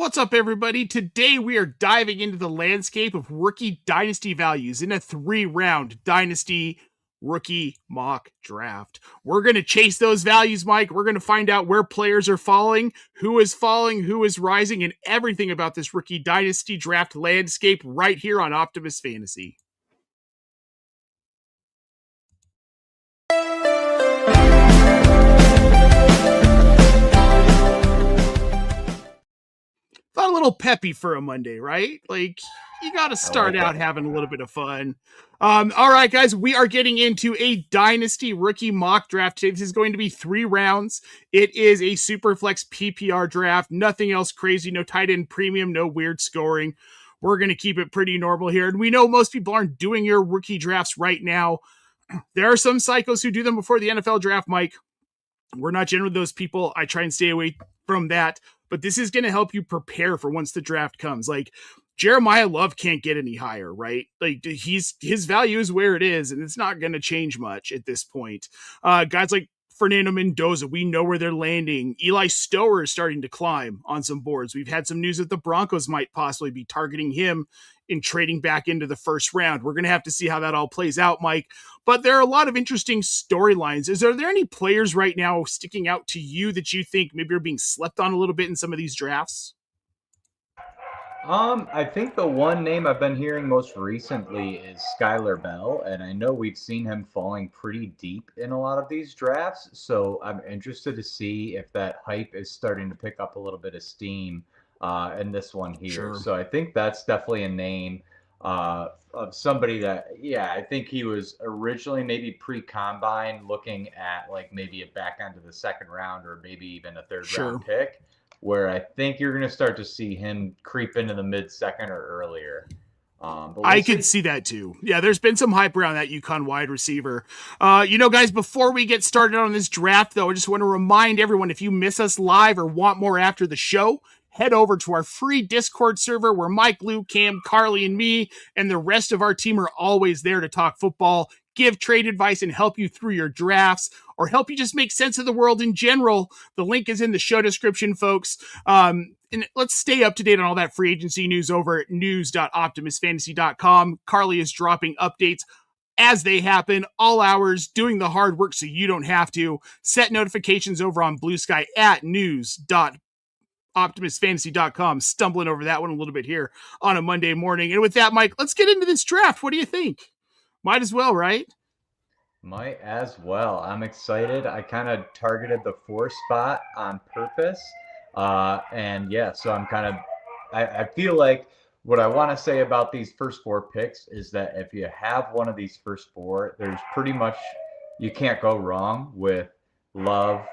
What's up, everybody? Today we are diving into the landscape of rookie dynasty values in a 3-round dynasty rookie mock draft. We're going to chase those values, Mike. We're going to find out where players are falling, who is rising, and everything about this rookie dynasty draft landscape right here on Optimus Fantasy. Thought a little peppy for a Monday, right? Like, you got to start out having a little bit of fun. All right, guys, we are getting into a dynasty rookie mock draft today. This is going to be 3 rounds. It is a SuperFlex PPR draft. Nothing else crazy. No tight end premium. No weird scoring. We're going to keep it pretty normal here. And we know most people aren't doing your rookie drafts right now. There are some psychos who do them before the NFL draft, Mike. We're not generally those people. I try and stay away from that. But this is going to help you prepare for once the draft comes. Like, Jeremiah Love can't get any higher, right? Like, his value is where it is, and it's not going to change much at this point. Guys like Fernando Mendoza, we know where they're landing. Eli Stower is starting to climb on some boards. We've had some news that the Broncos might possibly be targeting him in trading back into the first round. We're going to have to see how that all plays out, Mike. But there are a lot of interesting storylines. Are there any players right now sticking out to you that you think maybe are being slept on a little bit in some of these drafts? I think the one name I've been hearing most recently is Skylar Bell, and I know we've seen him falling pretty deep in a lot of these drafts, so I'm interested to see if that hype is starting to pick up a little bit of steam in this one here. Sure. So I think that's definitely a name of somebody that, yeah, I think he was originally maybe pre-combine looking at like maybe a back end of the second round or maybe even a third round pick, where I think you're going to start to see him creep into the mid-second or earlier. I could see that too. Yeah, there's been some hype around that UConn wide receiver. Guys, before we get started on this draft, though, I just want to remind everyone, if you miss us live or want more after the show, head over to our free Discord server where Mike, Luke, Cam, Carly, and me and the rest of our team are always there to talk football, give trade advice, and help you through your drafts, or help you just make sense of the world in general. The link is in the show description, folks. And let's stay up to date on all that free agency news over at news.optimusfantasy.com. Carly is dropping updates as they happen, all hours, doing the hard work so you don't have to. Set notifications over on Blue Sky at news.optimusfantasy.com. Stumbling over that one a little bit here on a Monday morning. And with that, Mike, let's get into this draft. What do you think? Might as well, right? Might as well. I'm excited. I kind of targeted the 4 spot on purpose. And yeah, so I'm kind of, I feel like what I want to say about these first 4 picks is that if you have one of these first 4, there's pretty much, you can't go wrong with Love,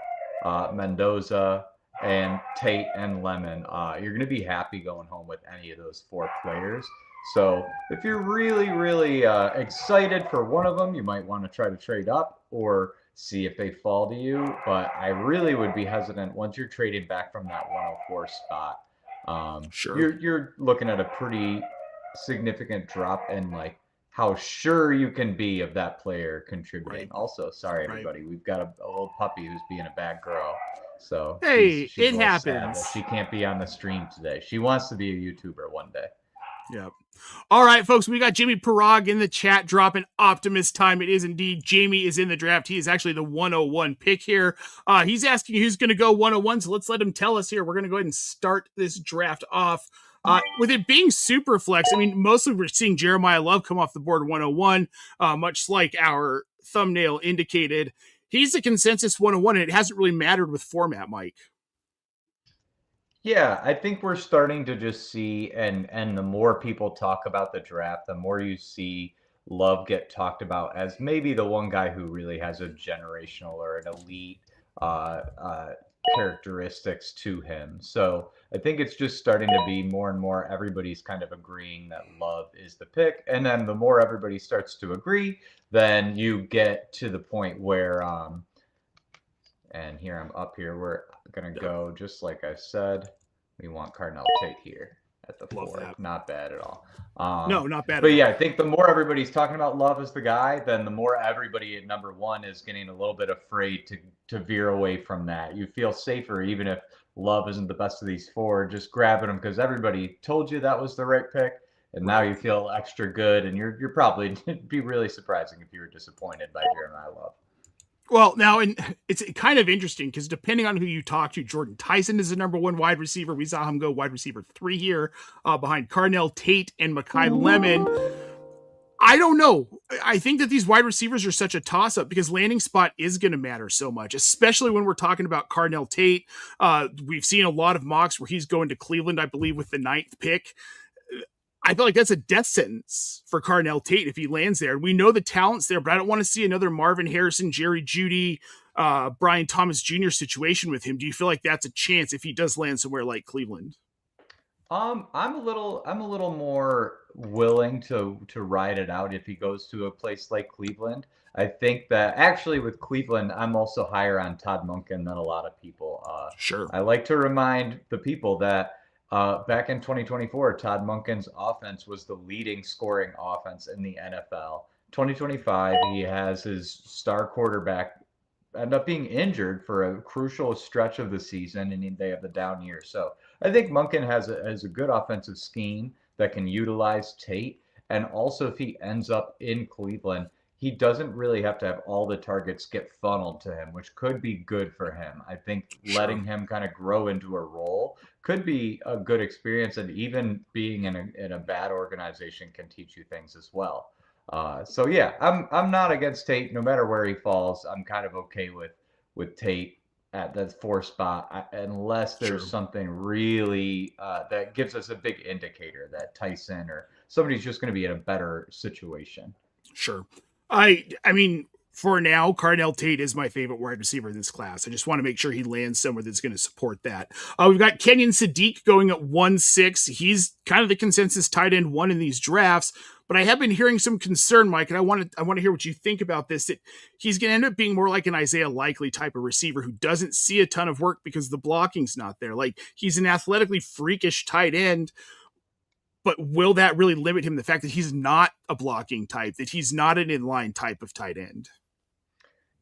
Mendoza, and Tate and Lemon. You're going to be happy going home with any of those 4 players. So if you're really, really excited for one of them, you might want to try to trade up or see if they fall to you. But I really would be hesitant once you're trading back from that 104 spot. You're looking at a pretty significant drop in like how sure you can be of that player contributing. Right. Also, sorry, everybody, we've got a little puppy who's being a bad girl. So hey, it happens. She can't be on the stream today. She wants to be a YouTuber one day. Yep. All right, folks, we got Jimmy Parag in the chat dropping Optimus time. It is indeed. Jamie is in the draft. He is actually the 101 pick here. He's asking who's going to go 101, so let's let him tell us here. We're going to go ahead and start this draft off. With it being super flex, I mean, mostly we're seeing Jeremiah Love come off the board 101, much like our thumbnail indicated. He's a consensus 101, and it hasn't really mattered with format, Mike. Yeah, I think we're starting to just see, and the more people talk about the draft, the more you see Love get talked about as maybe the one guy who really has a generational or an elite characteristics to him. So I think it's just starting to be more and more everybody's kind of agreeing that Love is the pick. And then the more everybody starts to agree, then you get to the point where, and here I'm up here, we're going to go just like I said. We want Cardinal Tate here at the 4. Not bad at all. No, not bad. But yeah, I think the more everybody's talking about Love as the guy, then the more everybody at number 1 is getting a little bit afraid to veer away from that. You feel safer even if Love isn't the best of these four, just grabbing him because everybody told you that was the right pick, and now Right. you feel extra good, and you're probably it'd be really surprising if you were disappointed by Jeremiah Love. Well, now, and it's kind of interesting because depending on who you talk to, Jordan Tyson is the number one wide receiver. We saw him go wide receiver 3 here behind Carnell Tate and Makai Lemon. I don't know. I think that these wide receivers are such a toss up because landing spot is going to matter so much, especially when we're talking about Carnell Tate. We've seen a lot of mocks where he's going to Cleveland, I believe, with the 9th pick. I feel like that's a death sentence for Carnell Tate if he lands there. We know the talent's there, but I don't want to see another Marvin Harrison, Jerry Jeudy, Brian Thomas Jr. situation with him. Do you feel like that's a chance if he does land somewhere like Cleveland? I'm a little more willing to ride it out if he goes to a place like Cleveland. I think that actually with Cleveland, I'm also higher on Todd Monken than a lot of people. Sure. I like to remind the people that back in 2024, Todd Monken's offense was the leading scoring offense in the NFL. 2025, he has his star quarterback end up being injured for a crucial stretch of the season, and they have the down year. So I think Monken has a good offensive scheme that can utilize Tate. And also, if he ends up in Cleveland, he doesn't really have to have all the targets get funneled to him, which could be good for him. I think letting him kind of grow into a role could be a good experience, and even being in a bad organization can teach you things as well. So yeah, I'm not against Tate no matter where he falls. I'm kind of okay with Tate at that 4 spot, unless there's something really that gives us a big indicator that Tyson or somebody's just going to be in a better situation. Sure. I mean, for now, Carnell Tate is my favorite wide receiver in this class. I just want to make sure he lands somewhere that's going to support that. We've got Kenyon Sadiq going at 1-6. He's kind of the consensus tight end 1 in these drafts. But I have been hearing some concern, Mike, and I want to hear what you think about this. That he's going to end up being more like an Isaiah Likely type of receiver who doesn't see a ton of work because the blocking's not there. Like, he's an athletically freakish tight end, but will that really limit him? The fact that he's not a blocking type, that he's not an inline type of tight end.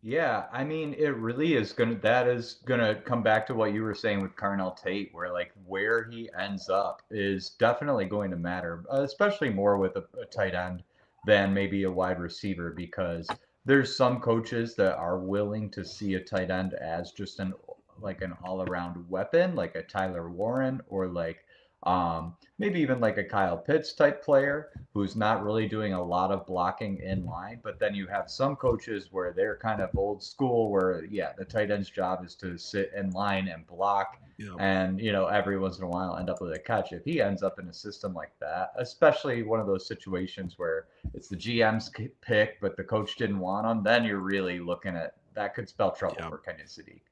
Yeah, I mean, that is gonna come back to what you were saying with Carnell Tate, where like where he ends up is definitely going to matter, especially more with a tight end than maybe a wide receiver, because there's some coaches that are willing to see a tight end as just an all-around weapon, like a Tyler Warren, or like maybe even like a Kyle Pitts type player who's not really doing a lot of blocking in line. But then you have some coaches where they're kind of old school, where yeah, the tight end's job is to sit in line and block, and every once in a while end up with a catch. If he ends up in a system like that, especially one of those situations where it's the GM's pick but the coach didn't want him, then you're really looking at that could spell trouble for Kenyon Sadiq.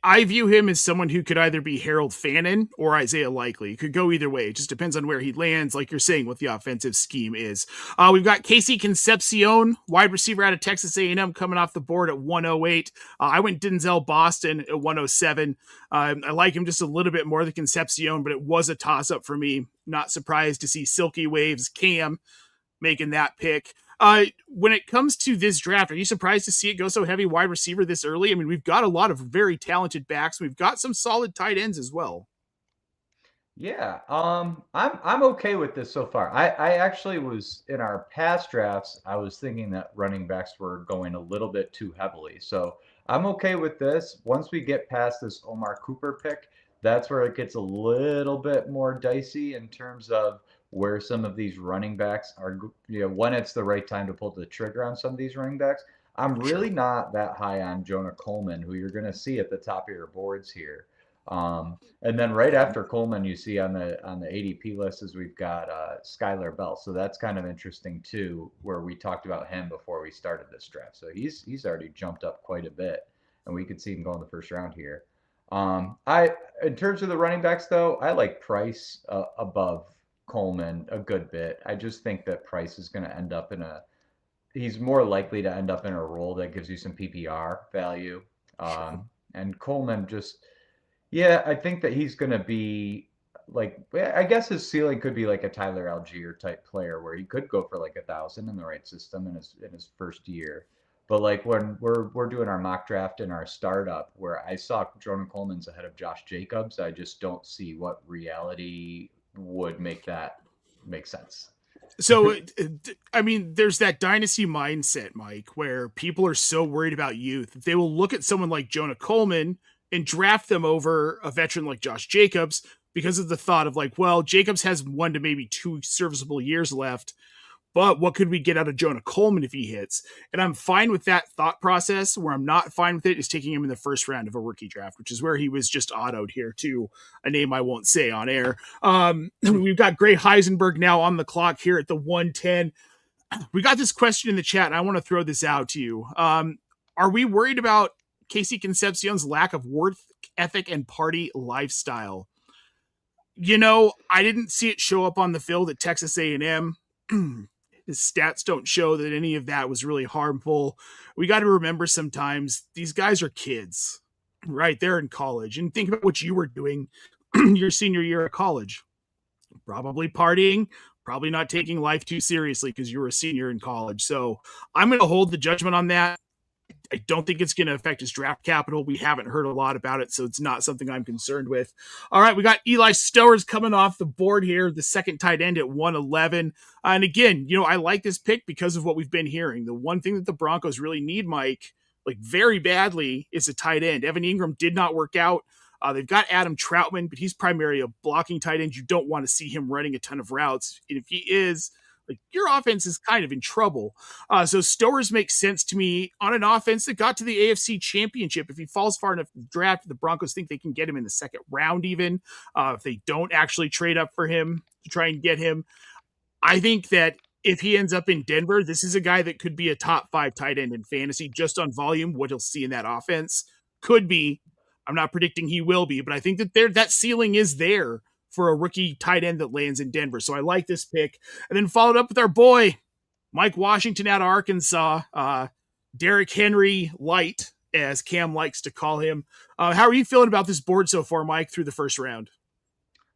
I view him as someone who could either be Harold Fannin or Isaiah Likely. It could go either way. It just depends on where he lands, like you're saying, what the offensive scheme is. We've got Casey Concepcion, wide receiver out of Texas A&M, coming off the board at 108. I went Denzel Boston at 107. I like him just a little bit more than Concepcion, but it was a toss-up for me. Not surprised to see Silky Waves Cam making that pick. When it comes to this draft, are you surprised to see it go so heavy wide receiver this early? I mean, we've got a lot of very talented backs. We've got some solid tight ends as well. Yeah, I'm okay with this so far. I actually was in our past drafts, I was thinking that running backs were going a little bit too heavily. So I'm okay with this. Once we get past this Omar Cooper pick, that's where it gets a little bit more dicey in terms of where some of these running backs are, when it's the right time to pull the trigger on some of these running backs. I'm really not that high on Jonah Coleman, who you're going to see at the top of your boards here. And then right after Coleman, you see on the ADP list is we've got Skylar Bell. So that's kind of interesting too, where we talked about him before we started this draft. So he's already jumped up quite a bit, and we could see him go in the first round here. In terms of the running backs though, I like Price above Coleman a good bit. I just think that Price is going to end up he's more likely to end up in a role that gives you some PPR value. And Coleman yeah, I think that he's going to be like, I guess his ceiling could be like a Tyler Algier type player where he could go for like 1,000 in the right system in his first year. But like when we're doing our mock draft and our startup, where I saw Jordan Coleman's ahead of Josh Jacobs, I just don't see what reality would make that make sense. So, I mean, there's that dynasty mindset, Mike, where people are so worried about youth that they will look at someone like Jonah Coleman and draft them over a veteran like Josh Jacobs because of the thought of like, well, Jacobs has 1 to maybe 2 serviceable years left. But what could we get out of Jonah Coleman if he hits? And I'm fine with that thought process. Where I'm not fine with it is taking him in the first round of a rookie draft, which is where he was just autoed here to a name I won't say on air. We've got Gray Heisenberg now on the clock here at the 110. We got this question in the chat, and I want to throw this out to you. Are we worried about Casey Concepcion's lack of work ethic and party lifestyle? You know, I didn't see it show up on the field at Texas A&M. His stats don't show that any of that was really harmful. We got to remember sometimes these guys are kids, right? They're in college. And think about what you were doing your senior year of college. Probably partying, probably not taking life too seriously because you were a senior in college. So I'm going to hold the judgment on that. I don't think it's going to affect his draft capital. We haven't heard a lot about it, so it's not something I'm concerned with. All right, we got Eli Stowers coming off the board here, the second tight end at 111. And again, you know, I like this pick because of what we've been hearing. The one thing that the Broncos really need, Mike, like very badly, is a tight end. Evan Ingram did not work out. They've got Adam Troutman, but he's primarily a blocking tight end. You don't want to see him running a ton of routes. And if he is, like, your offense is kind of in trouble. So Stowers makes sense to me on an offense that got to the AFC Championship. If he falls far enough in the draft, the Broncos think they can get him in the second round even. If they don't actually trade up for him to try and get him. I think that if he ends up in Denver, this is a guy that could be a top 5 tight end in fantasy just on volume. What he'll see in that offense could be. I'm not predicting he will be, but I think that that ceiling is there for a rookie tight end that lands in Denver. So I like this pick. And then followed up with our boy, Mike Washington out of Arkansas, Derrick Henry Light, as Cam likes to call him. How are you feeling about this board so far, Mike, through the first round?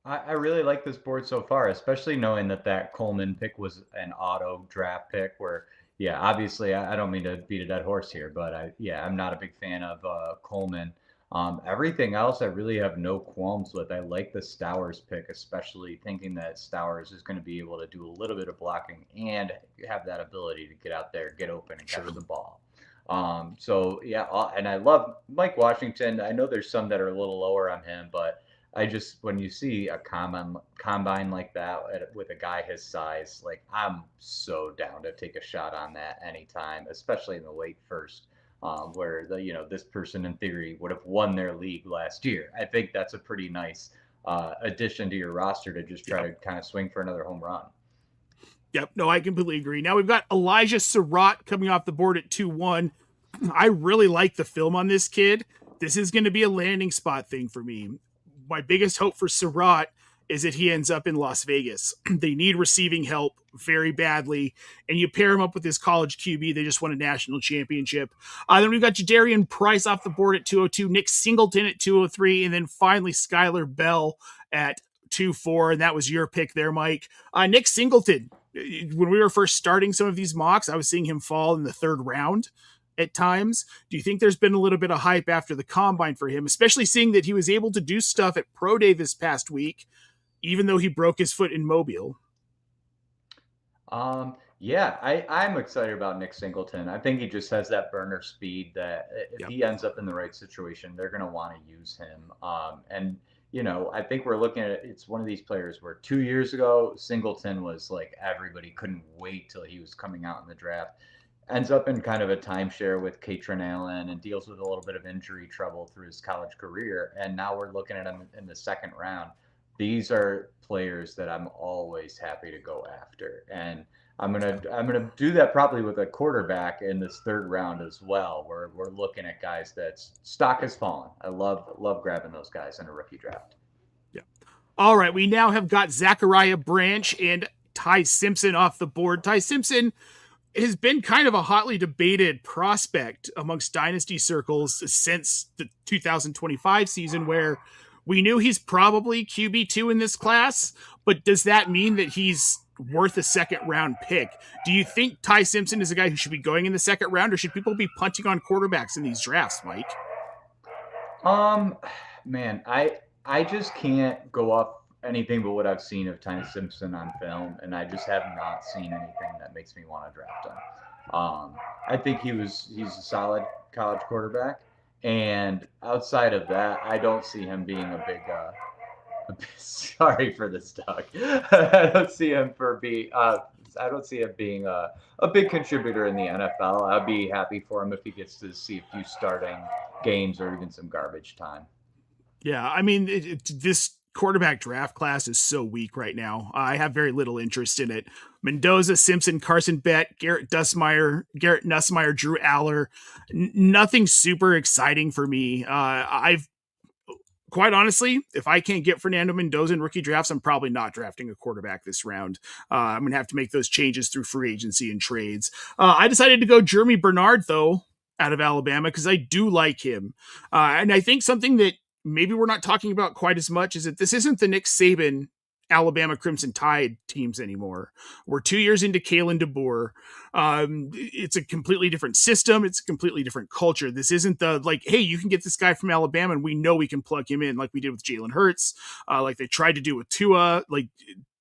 I really like this board so far, especially knowing that Coleman pick was an auto draft pick where, yeah, obviously I don't mean to beat a dead horse here, but I'm not a big fan of Coleman. Everything else I really have no qualms with. I like the Stowers pick, especially thinking that Stowers is going to be able to do a little bit of blocking and have that ability to get out there, get open, and catch the ball. So yeah, and I love Mike Washington. I know there's some that are a little lower on him, but I just, when you see a combine like that with a guy his size, like, I'm so down to take a shot on that anytime, especially in the late first. Where this person in theory would have won their league last year. I think that's a pretty nice addition to your roster to just try to kind of swing for another home run. Yep, no, I completely agree. Now we've got Elijah Surratt coming off the board at 2-1. I really like the film on this kid. This is going to be a landing spot thing for me. My biggest hope for Surratt is that he ends up in Las Vegas. They need receiving help very badly, and you pair him up with this college QB. They just won a national championship. Then we've got Jadarian Price off the board at 202, Nick Singleton at 203, and then finally Skylar Bell at 2-4, and that was your pick there, Mike. Nick Singleton, when we were first starting some of these mocks, I was seeing him fall in the third round at times. Do you think there's been a little bit of hype after the combine for him, especially seeing that he was able to do stuff at Pro Day this past week, even though he broke his foot in Mobile? Yeah, I'm excited about Nick Singleton. I think he just has that burner speed that if he ends up in the right situation, they're going to want to use him. And I think we're looking at it's one of these players where 2 years ago, Singleton was like, everybody couldn't wait till he was coming out in the draft. Ends up in kind of a timeshare with Katrin Allen and deals with a little bit of injury trouble through his college career. And now we're looking at him in the second round. These are players that I'm always happy to go after. And I'm gonna do that probably with a quarterback in this third round as well, where we're looking at guys that stock has fallen. I love grabbing those guys in a rookie draft. Yeah. All right, we now have got Zachariah Branch and Ty Simpson off the board. Ty Simpson has been kind of a hotly debated prospect amongst dynasty circles since the 2025 season, where we knew he's probably QB2 in this class, but does that mean that he's worth a second round pick. Do you think Ty Simpson is a guy who should be going in the second round, or should people be punting on quarterbacks in these drafts, Mike? Um, Man, I just can't go off anything but what I've seen of Ty Simpson on film, and I just have not seen anything that makes me want to draft him. I think he's a solid college quarterback, and outside of that, I don't see him being a big sorry for this, Doug. I don't see him for be. I don't see him being a big contributor in the NFL. I'd be happy for him if he gets to see a few starting games or even some garbage time. Yeah, I mean, this quarterback draft class is so weak right now. I have very little interest in it. Mendoza, Simpson, Carson Beck, Garrett Nussmeyer, Drew Aller. Nothing super exciting for me. I've quite honestly, if I can't get Fernando Mendoza in rookie drafts, I'm probably not drafting a quarterback this round. I'm going to have to make those changes through free agency and trades. I decided to go Jeremy Bernard, though, out of Alabama, because I do like him. And I think something that maybe we're not talking about quite as much is that this isn't the Nick Saban Alabama Crimson Tide teams anymore. We're 2 years into Kalen DeBoer. It's a completely different system. It's a completely different culture. This isn't the like, hey, you can get this guy from Alabama and we know we can plug him in like we did with Jalen Hurts, like they tried to do with Tua. Like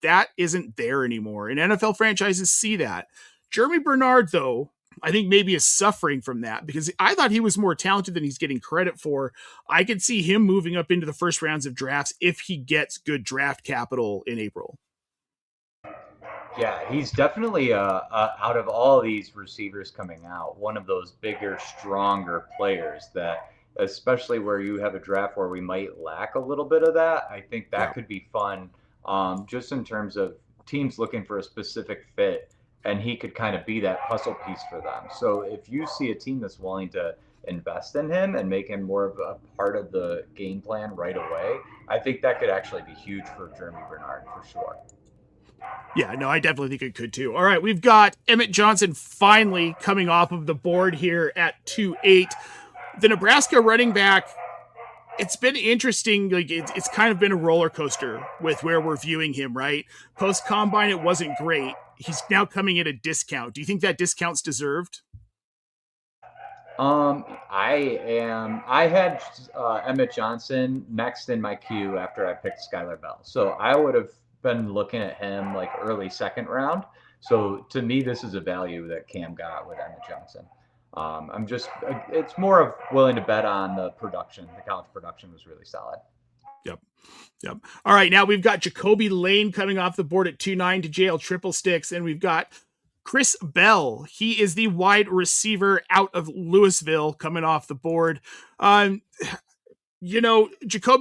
that isn't there anymore. And NFL franchises see that. Jeremy Bernard, though, I think maybe is suffering from that because I thought he was more talented than he's getting credit for. I could see him moving up into the first rounds of drafts if he gets good draft capital in April. Yeah, he's definitely out of all these receivers coming out, one of those bigger, stronger players that, especially where you have a draft where we might lack a little bit of that. I think that could be fun, just in terms of teams looking for a specific fit, and he could kind of be that puzzle piece for them. So if you see a team that's willing to invest in him and make him more of a part of the game plan right away, I think that could actually be huge for Jeremy Bernard for sure. Yeah, no, I definitely think it could too. All right, we've got Emmett Johnson finally coming off of the board here at 2-8. The Nebraska running back, it's been interesting. Like it's kind of been a roller coaster with where we're viewing him, right? Post combine, it wasn't great. He's now coming at a discount. Do you think that discount's deserved? I had Emmett Johnson next in my queue after I picked Skylar Bell. So I would have been looking at him like early second round. So to me, this is a value that Cam got with Emmett Johnson. It's more of willing to bet on the production. The college production was really solid. Yep. All right, now we've got Jacoby Lane coming off the board at 2-9 to JL Triple Sticks, and we've got Chris Bell. He is the wide receiver out of Louisville coming off the board. Jacoby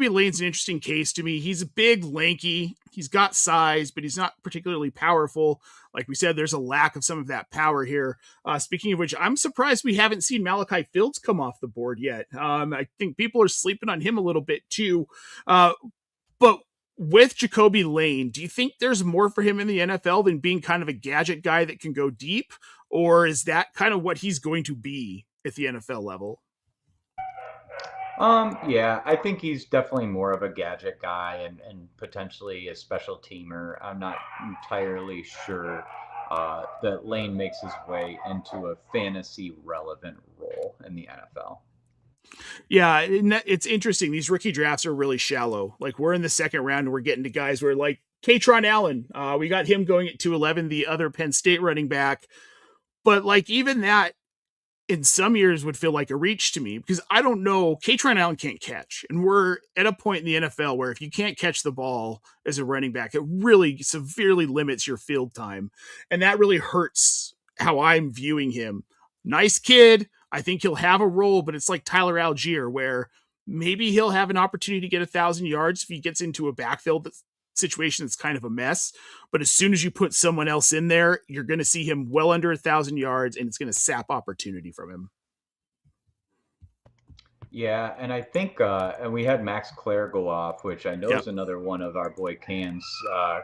Lane's an interesting case to me. He's big, lanky. He's got size, but he's not particularly powerful. Like we said, there's a lack of some of that power here. Speaking of which, I'm surprised we haven't seen Malachi Fields come off the board yet. I think people are sleeping on him a little bit too. But with Jacoby Lane, do you think there's more for him in the NFL than being kind of a gadget guy that can go deep? Or is that kind of what he's going to be at the NFL level? Yeah, I think he's definitely more of a gadget guy and potentially a special teamer. I'm not entirely sure that Lane makes his way into a fantasy relevant role in the NFL. Yeah, it's interesting. These rookie drafts are really shallow. Like we're in the second round and we're getting to guys where like Katron Allen, we got him going at 2-11, the other Penn State running back. But like even that in some years would feel like a reach to me because I don't know. Katron Allen can't catch. And we're at a point in the NFL where if you can't catch the ball as a running back, it really severely limits your field time. And that really hurts how I'm viewing him. Nice kid. I think he'll have a role, but it's like Tyler Algier where maybe he'll have an opportunity to get 1,000 yards if he gets into a backfield situation that's kind of a mess. But as soon as you put someone else in there, you're going to see him well under 1,000 yards and it's going to sap opportunity from him. Yeah, and I think and we had Max Clare go off, which I know is another one of our boy Cam's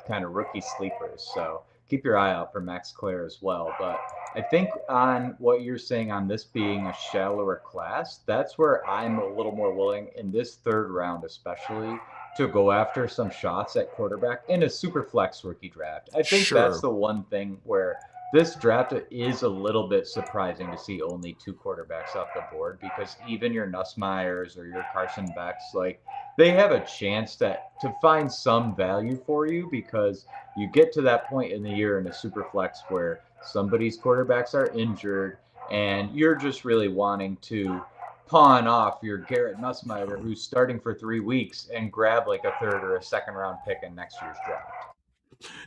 kind of rookie sleepers. So keep your eye out for Max Clare as well. But I think on what you're saying on this being a shallower class, that's where I'm a little more willing in this third round, especially to go after some shots at quarterback in a super flex rookie draft. I think that's Sure. the one thing where this draft is a little bit surprising to see only 2 quarterbacks off the board, because even your Nussmeyers or your Carson Becks, like, they have a chance to find some value for you, because you get to that point in the year in a super flex where somebody's quarterbacks are injured and you're just really wanting to pawn off your Garrett Nussmeier, who's starting for 3 weeks, and grab like a third or a second round pick in next year's draft.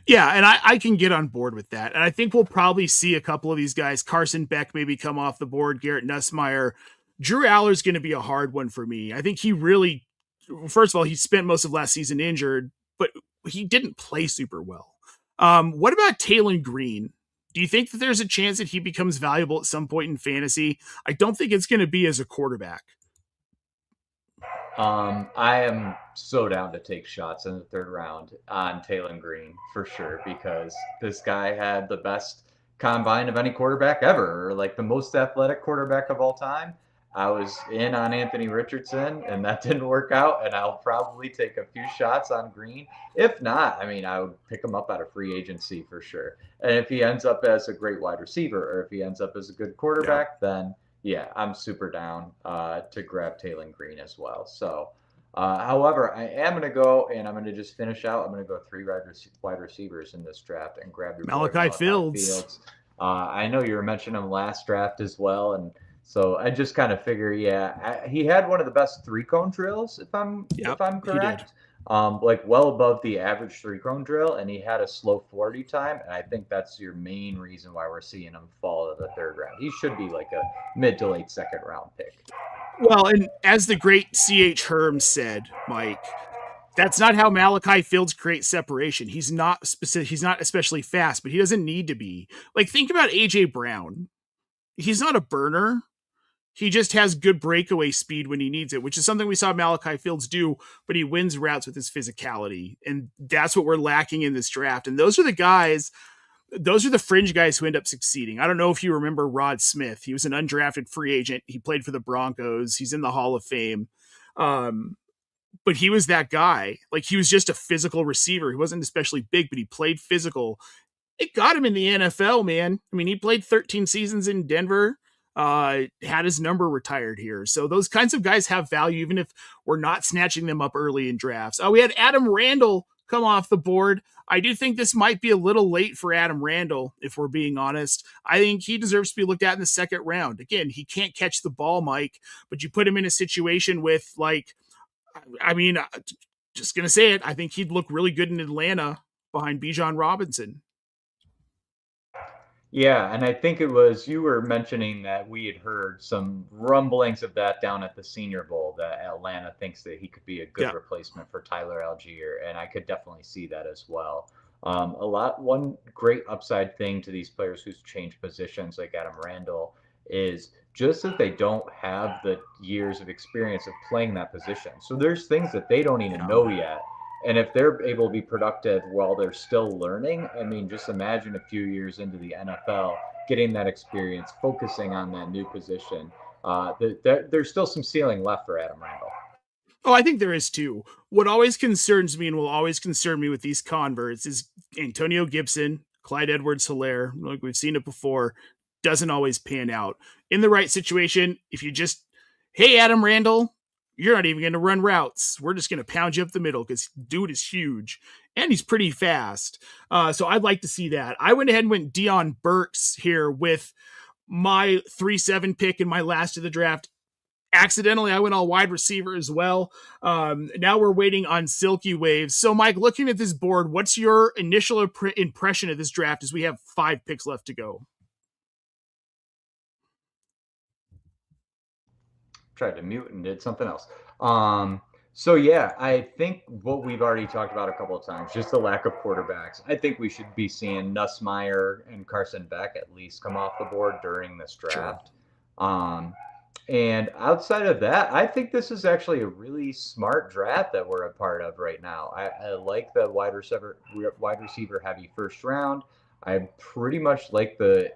Yeah, and I can get on board with that. And I think we'll probably see a couple of these guys. Carson Beck maybe come off the board, Garrett Nussmeier. Drew Aller's going to be a hard one for me. I think he really, first of all, he spent most of last season injured, but he didn't play super well. What about Taylor Green? Do you think that there's a chance that he becomes valuable at some point in fantasy? I don't think it's going to be as a quarterback. I am so down to take shots in the 3rd round on Taylor Green for sure, because this guy had the best combine of any quarterback ever, or like the most athletic quarterback of all time. I was in on Anthony Richardson, and that didn't work out, and I'll probably take a few shots on Green. If not, I mean, I would pick him up out of free agency for sure. And if he ends up as a great wide receiver, or if he ends up as a good quarterback, then yeah, I'm super down to grab Taylor Green as well. So, however, I am going to go, and I'm going to just finish out. I'm going to go 3 wide receivers in this draft and grab your Malachi Fields. I know you were mentioning him last draft as well, and so I just kind of figure, he had one of the best 3-cone drills, if I'm correct. Like well above the average 3-cone drill, and he had a slow 40 time, and I think that's your main reason why we're seeing him fall to the 3rd round. He should be like a mid to late 2nd round pick. Well, and as the great C.H. Herm said, Mike, that's not how Malachi Fields creates separation. He's not specific. He's not especially fast, but he doesn't need to be. Like, think about A.J. Brown. He's not a burner. He just has good breakaway speed when he needs it, which is something we saw Malachi Fields do, but he wins routes with his physicality. And that's what we're lacking in this draft. And those are the fringe guys who end up succeeding. I don't know if you remember Rod Smith. He was an undrafted free agent. He played for the Broncos. He's in the Hall of Fame. But he was that guy. Like, he was just a physical receiver. He wasn't especially big, but he played physical. It got him in the NFL, man. I mean, he played 13 seasons in Denver. Had his number retired here. So those kinds of guys have value, even if we're not snatching them up early in drafts. We had Adam Randall come off the board. I do think this might be a little late for Adam Randall, if we're being honest. I think he deserves to be looked at in the 2nd round. Again, he can't catch the ball, Mike, but you put him in a situation with, like, I mean, just going to say it, I think he'd look really good in Atlanta behind Bijan Robinson. Yeah, and I think it was, you were mentioning that we had heard some rumblings of that down at the Senior Bowl, that Atlanta thinks that he could be a good replacement for Tyler Algier, and I could definitely see that as well. One great upside thing to these players who's changed positions, like Adam Randall, is just that they don't have the years of experience of playing that position. So there's things that they don't even know yet. And if they're able to be productive while they're still learning, I mean, just imagine a few years into the NFL, getting that experience, focusing on that new position. There's still some ceiling left for Adam Randall. Oh, I think there is too. What always concerns me and will always concern me with these converts is Antonio Gibson, Clyde Edwards-Helaire. Like, we've seen it before, doesn't always pan out. In the right situation, if you just, hey, Adam Randall, you're not even going to run routes. We're just going to pound you up the middle because dude is huge and he's pretty fast. So I'd like to see that. I went ahead and went Deion Burks here with my 3-7 pick in my last of the draft. Accidentally, I went all wide receiver as well. Now we're waiting on Silky Waves. So, Mike, looking at this board, what's your initial impression of this draft as we have 5 picks left to go? Tried to mute and did something else. So yeah, I think what we've already talked about a couple of times, just the lack of quarterbacks. I think we should be seeing Nussmeier and Carson Beck at least come off the board during this draft. Sure. And outside of that, I think this is actually a really smart draft that we're a part of right now. I like the wide receiver heavy 1st round. I pretty much like the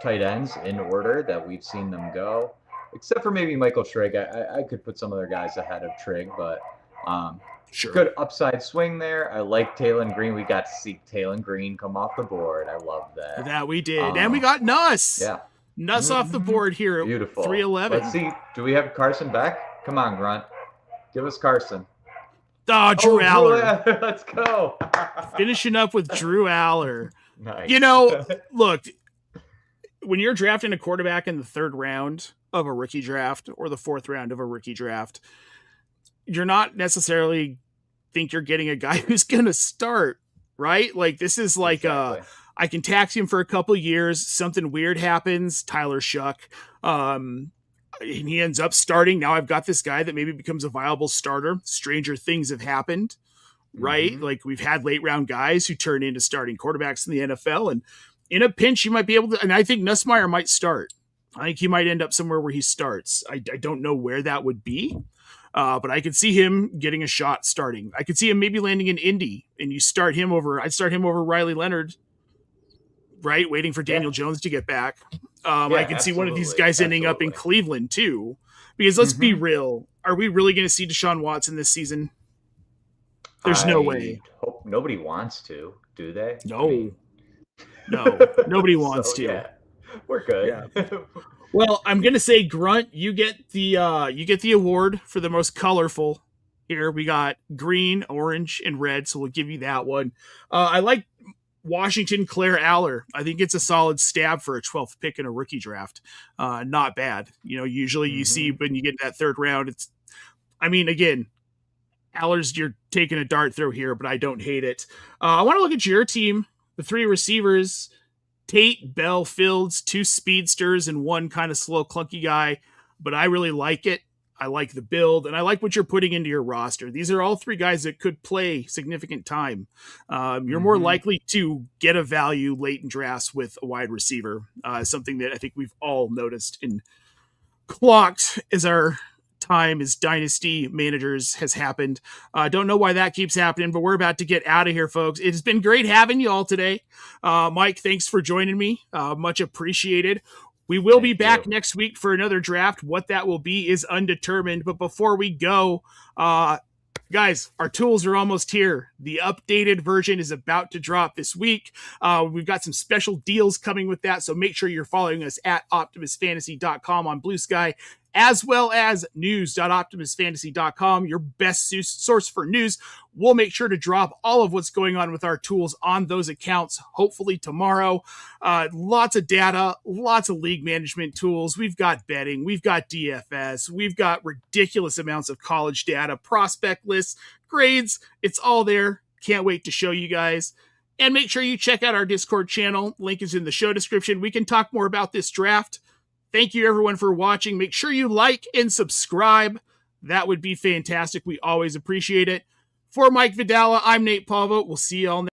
tight ends in order that we've seen them go. Except for maybe Michael Trigg. I could put some other guys ahead of Trigg, but Sure. Good upside swing there. I like Taylon Green. We got to see Taylon Green come off the board. I love that. That we did. And we got Nuss. Yeah. Nuss off the board here at Beautiful. 311. Let's see. Do we have Carson back? Come on, Grunt. Give us Carson. Oh, Drew Aller. Let's go. Finishing up with Drew Aller. Nice. You know, look, when you're drafting a quarterback in the 3rd round of a rookie draft or the 4th round of a rookie draft, you're not necessarily think you're getting a guy who's going to start, right? Like, this is like I can tax him for a couple years. Something weird happens. Tyler Shuck. And he ends up starting. Now I've got this guy that maybe becomes a viable starter. Stranger things have happened, right? Like, we've had late round guys who turn into starting quarterbacks in the NFL, and in a pinch, you might be able to, and I think Nussmeier might start. I think he might end up somewhere where he starts. I don't know where that would be, but I could see him getting a shot starting. I could see him maybe landing in Indy, and you start him over, I'd start him over Riley Leonard, right? Waiting for Daniel Jones to get back. I could see one of these guys ending up in Cleveland too, because let's be real. Are we really going to see Deshaun Watson this season? There's no way. Hope nobody wants to, do they? No, nobody wants to. Yeah, we're good. Yeah. Well, I'm going to say, Grunt, you get the award for the most colorful here. We got green, orange, and red, so we'll give you that one. I like Washington Claire Aller. I think it's a solid stab for a 12th pick in a rookie draft. Not bad. You know, usually you see when you get in that 3rd round, again, Aller's, you're taking a dart throw here, but I don't hate it. I want to look at your team. The 3 receivers, Tate, Bell, Fields, 2 speedsters, and 1 kind of slow, clunky guy. But I really like it. I like the build, and I like what you're putting into your roster. These are all 3 guys that could play significant time. You're more likely to get a value late in drafts with a wide receiver, something that I think we've all noticed and clocked as our time as Dynasty managers has happened. Don't know why that keeps happening, but we're about to get out of here, folks. It has been great having you all today. Mike, thanks for joining me. Much appreciated. We will be back next week for another draft. What that will be is undetermined. But before we go, guys, our tools are almost here. The updated version is about to drop this week. We've got some special deals coming with that, so make sure you're following us at optimusfantasy.com on Blue Sky, as well as news.optimusfantasy.com, your best source for news. We'll make sure to drop all of what's going on with our tools on those accounts, hopefully tomorrow. Lots of data, lots of league management tools. We've got betting, we've got DFS, we've got ridiculous amounts of college data, prospect lists, grades. It's all there. Can't wait to show you guys. And make sure you check out our Discord channel. Link is in the show description. We can talk more about this draft. Thank you, everyone, for watching. Make sure you like and subscribe. That would be fantastic. We always appreciate it. For Mike Vadala, I'm Nate Polvogt. We'll see you all next